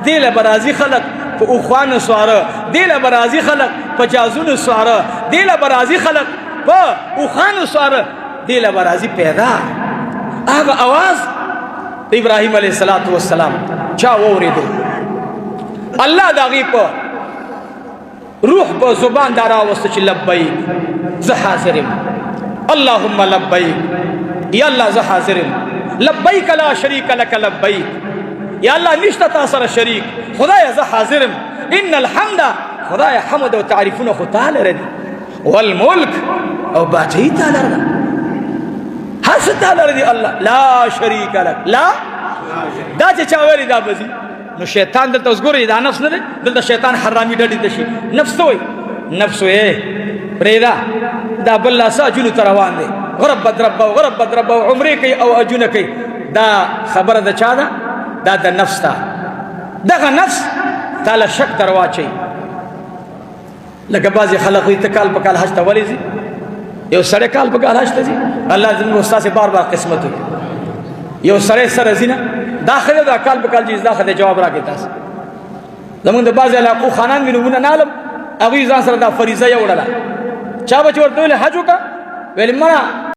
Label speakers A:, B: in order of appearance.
A: دیل برازی خلق په اوخوان سواره، دیل برازی خلق په جازون سواره، دیل برازی خلق په اوخان سواره، دیل برازی پیدا. هغه आवाज د ابراهیم علیه السلام چا واورېدو؟ الله د هغې په روح په زبان دا راوسته چې لبیک زه حاضر یم، اللهم لبیک، یا الله زه حاضر یم، لبیک لا شریک لک لبیک، یا الله نشته تا سره شریک، خدایه زه حاضر یم، ان الحمد، خدایه حمد او تعریفونه خو تا لره دي، والملک او بادشاهي تا لره ده، هر څه تا لره دي الله، لا شریک لک، لا دا چې چا ویلي دا به ځي. نو شیطان دلته اوس ګورئ دا نفس نه دی، دلته شیطان حرامي ډډې ته شي. نفس ته وایي، نفس وایي پرېږده دا بل لا څه اجونو ته روان دی، غربت ربه غربت ربه عمرې کوي او اجونه کوي. دا خبره د چا ده؟ دا د نفس ده. دغه نفس تا له شک در واچوي. لکه بعضې خلک وایي ته کال په کال حج ته ولې ځي؟ یو سړی کال په کال حج ته ځي، الله زموږ ستاسې بار بار قسمت وکړي. یو سړی سره ځي نه، دا ښه دی دا کال په کال ځي، دا ښه دی، جواب راکړئ تاسو. زمونږ د بعضې علاقو خانان مې نومونه نه علم، هغوی ځان سره دا فریضه یې وړله. چا به چې ورته ویلې حج وکړه، ویلې مړه